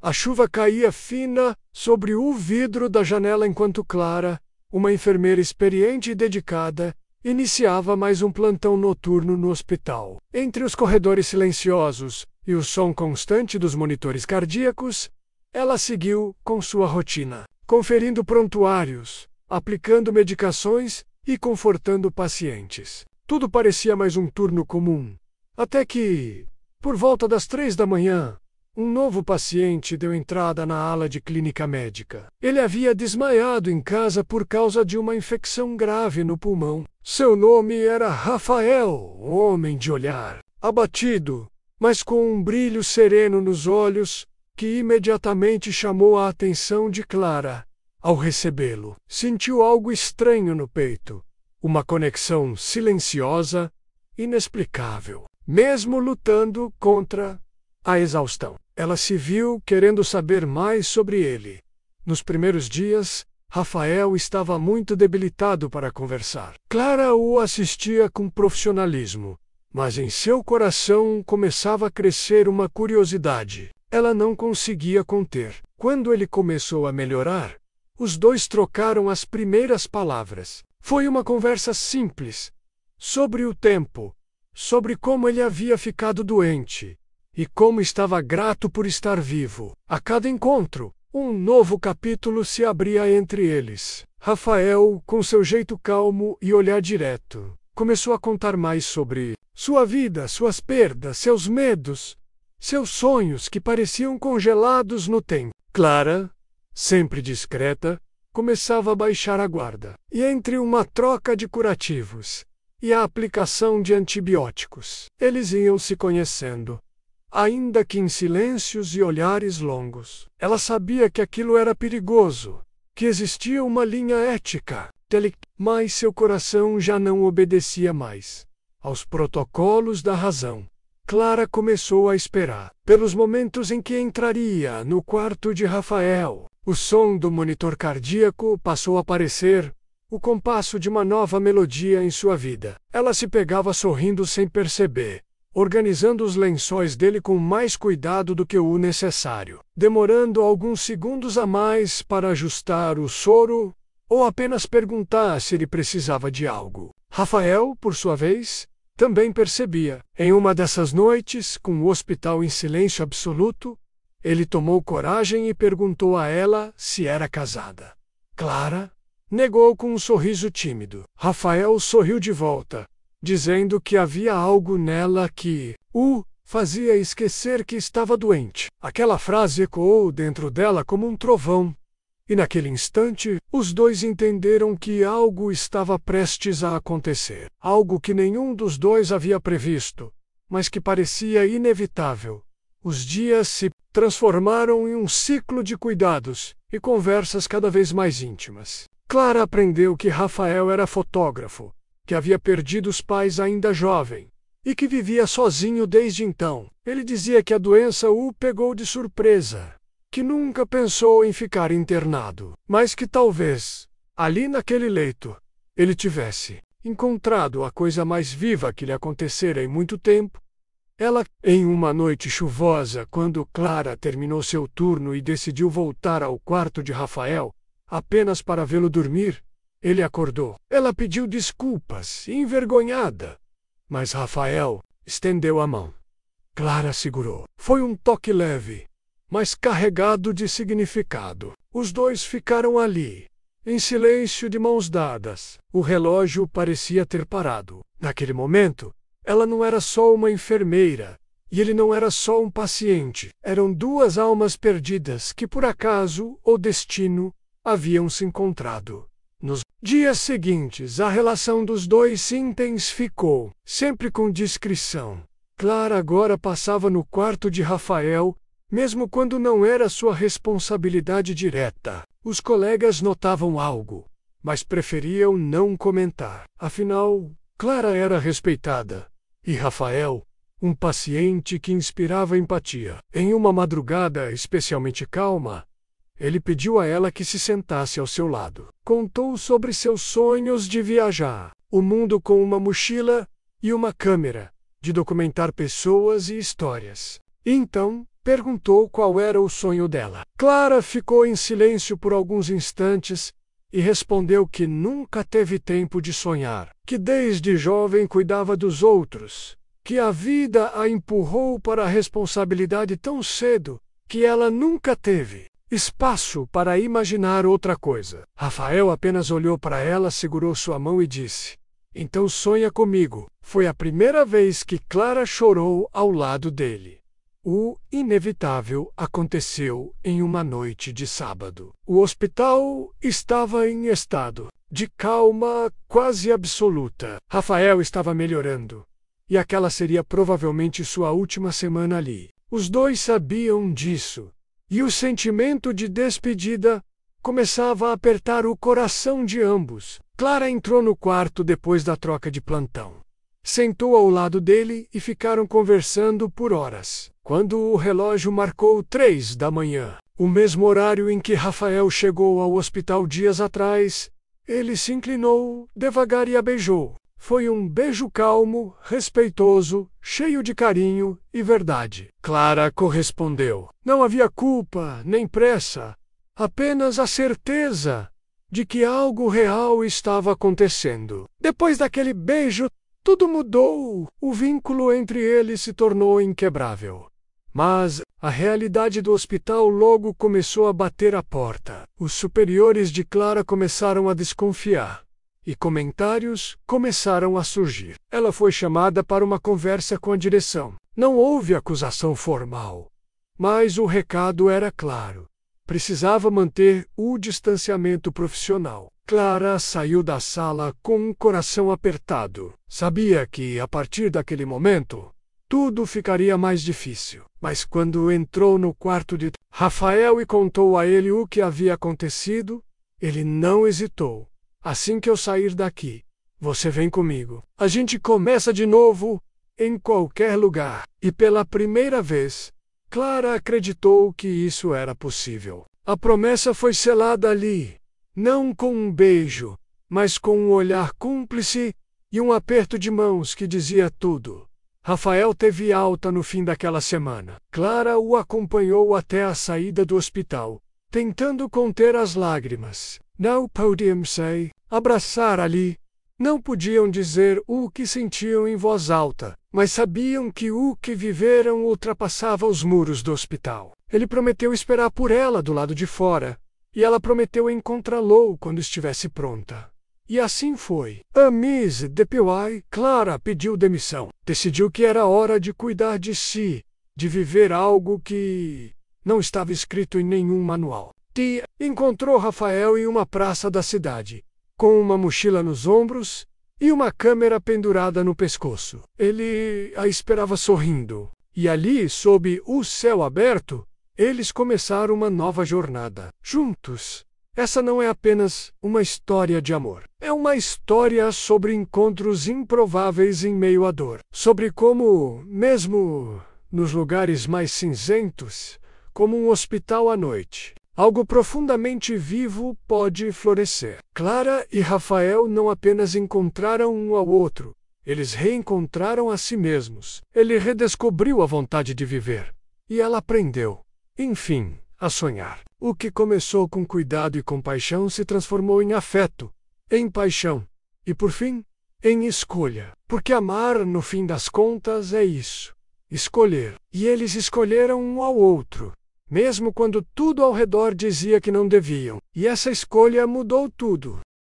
A chuva caía fina sobre o vidro da janela enquanto Clara, uma enfermeira experiente e dedicada, iniciava mais um plantão noturno no hospital. Entre os corredores silenciosos e o som constante dos monitores cardíacos, ela seguiu com sua rotina, conferindo prontuários, aplicando medicações e confortando pacientes. Tudo parecia mais um turno comum. Até que, por volta das 3 da manhã, um novo paciente deu entrada na ala de clínica médica. Ele havia desmaiado em casa por causa de uma infecção grave no pulmão. Seu nome era Rafael, homem de olhar abatido, mas com um brilho sereno nos olhos, que imediatamente chamou a atenção de Clara. Ao recebê-lo, sentiu algo estranho no peito, uma conexão silenciosa, inexplicável. Mesmo lutando contra a exaustão, ela se viu querendo saber mais sobre ele. Nos primeiros dias, Rafael estava muito debilitado para conversar. Clara o assistia com profissionalismo, mas em seu coração começava a crescer uma curiosidade. Ela não conseguia conter. Quando ele começou a melhorar, os dois trocaram as primeiras palavras. Foi uma conversa simples, sobre o tempo, sobre como ele havia ficado doente e como estava grato por estar vivo. A cada encontro, um novo capítulo se abria entre eles. Rafael, com seu jeito calmo e olhar direto, começou a contar mais sobre sua vida, suas perdas, seus medos, seus sonhos que pareciam congelados no tempo. Clara, sempre discreta, começava a baixar a guarda. E entre uma troca de curativos e a aplicação de antibióticos, eles iam se conhecendo, ainda que em silêncios e olhares longos. Ela sabia que aquilo era perigoso, que existia uma linha ética, mas seu coração já não obedecia mais aos protocolos da razão. Clara começou a esperar pelos momentos em que entraria no quarto de Rafael. O som do monitor cardíaco passou a aparecer, o compasso de uma nova melodia em sua vida. Ela se pegava sorrindo sem perceber, organizando os lençóis dele com mais cuidado do que o necessário, demorando alguns segundos a mais para ajustar o soro ou apenas perguntar se ele precisava de algo. Rafael, por sua vez, também percebia. Em uma dessas noites, com o hospital em silêncio absoluto, ele tomou coragem e perguntou a ela se era casada. Clara negou com um sorriso tímido. Rafael sorriu de volta, dizendo que havia algo nela que o fazia esquecer que estava doente. Aquela frase ecoou dentro dela como um trovão, e naquele instante, os dois entenderam que algo estava prestes a acontecer. Algo que nenhum dos dois havia previsto, mas que parecia inevitável. Os dias se transformaram em um ciclo de cuidados e conversas cada vez mais íntimas. Clara aprendeu que Rafael era fotógrafo, que havia perdido os pais ainda jovem e que vivia sozinho desde então. Ele dizia que a doença o pegou de surpresa, que nunca pensou em ficar internado, mas que talvez, ali naquele leito, ele tivesse encontrado a coisa mais viva que lhe acontecera em muito tempo. Ela, em uma noite chuvosa, quando Clara terminou seu turno e decidiu voltar ao quarto de Rafael, apenas para vê-lo dormir, ele acordou. Ela pediu desculpas, envergonhada, mas Rafael estendeu a mão. Clara segurou. Foi um toque leve, mas carregado de significado. Os dois ficaram ali, em silêncio, de mãos dadas. O relógio parecia ter parado. Naquele momento, ela não era só uma enfermeira, e ele não era só um paciente. Eram duas almas perdidas que, por acaso ou destino, haviam se encontrado. Nos dias seguintes, a relação dos dois se intensificou, sempre com discrição. Clara agora passava no quarto de Rafael, mesmo quando não era sua responsabilidade direta. Os colegas notavam algo, mas preferiam não comentar. Afinal, Clara era respeitada, e Rafael, um paciente que inspirava empatia. Em uma madrugada especialmente calma, ele pediu a ela que se sentasse ao seu lado. Contou sobre seus sonhos de viajar o mundo com uma mochila e uma câmera, de documentar pessoas e histórias. Então, Perguntou qual era o sonho dela. Clara ficou em silêncio por alguns instantes e respondeu que nunca teve tempo de sonhar, que desde jovem cuidava dos outros, que a vida a empurrou para a responsabilidade tão cedo que ela nunca teve espaço para imaginar outra coisa. Rafael apenas olhou para ela, segurou sua mão e disse: "Então sonha comigo." Foi a primeira vez que Clara chorou ao lado dele. O inevitável aconteceu em uma noite de sábado. O hospital estava em estado de calma quase absoluta. Rafael estava melhorando, e aquela seria provavelmente sua última semana ali. Os dois sabiam disso, e o sentimento de despedida começava a apertar o coração de ambos. Clara entrou no quarto depois da troca de plantão. Sentou ao lado dele e ficaram conversando por horas. Quando o relógio marcou 3 da manhã, o mesmo horário em que Rafael chegou ao hospital dias atrás, ele se inclinou devagar e a beijou. Foi um beijo calmo, respeitoso, cheio de carinho e verdade. Clara correspondeu. Não havia culpa nem pressa, apenas a certeza de que algo real estava acontecendo. Depois daquele beijo, tudo mudou. O vínculo entre eles se tornou inquebrável. Mas a realidade do hospital logo começou a bater à porta. Os superiores de Clara começaram a desconfiar, e comentários começaram a surgir. Ela foi chamada para uma conversa com a direção. Não houve acusação formal, mas o recado era claro. Precisava manter o distanciamento profissional. Clara saiu da sala com um coração apertado. Sabia que, a partir daquele momento, tudo ficaria mais difícil. Mas quando entrou no quarto de Rafael e contou a ele o que havia acontecido, ele não hesitou. Assim que eu sair daqui, você vem comigo. A gente começa de novo, em qualquer lugar. E pela primeira vez, Clara acreditou que isso era possível. A promessa foi selada ali, não com um beijo, mas com um olhar cúmplice e um aperto de mãos que dizia tudo. Rafael teve alta no fim daquela semana. Clara o acompanhou até a saída do hospital, tentando conter as lágrimas. Não podiam se abraçar ali. Não podiam dizer o que sentiam em voz alta, mas sabiam que o que viveram ultrapassava os muros do hospital. Ele prometeu esperar por ela do lado de fora, e ela prometeu encontrá-lo quando estivesse pronta. E assim foi. A Miss DPY, Clara, pediu demissão. Decidiu que era hora de cuidar de si, de viver algo que não estava escrito em nenhum manual. Tia encontrou Rafael em uma praça da cidade, com uma mochila nos ombros e uma câmera pendurada no pescoço. Ele a esperava sorrindo, e ali, sob o céu aberto, eles começaram uma nova jornada. Juntos. Essa não é apenas uma história de amor. É uma história sobre encontros improváveis em meio à dor. Sobre como, mesmo nos lugares mais cinzentos, como um hospital à noite, algo profundamente vivo pode florescer. Clara e Rafael não apenas encontraram um ao outro, eles reencontraram a si mesmos. Ele redescobriu a vontade de viver. E ela aprendeu, enfim, a sonhar. O que começou com cuidado e compaixão se transformou em afeto, em paixão e, por fim, em escolha. Porque amar, no fim das contas, é isso: escolher. E eles escolheram um ao outro, mesmo quando tudo ao redor dizia que não deviam. E essa escolha mudou tudo.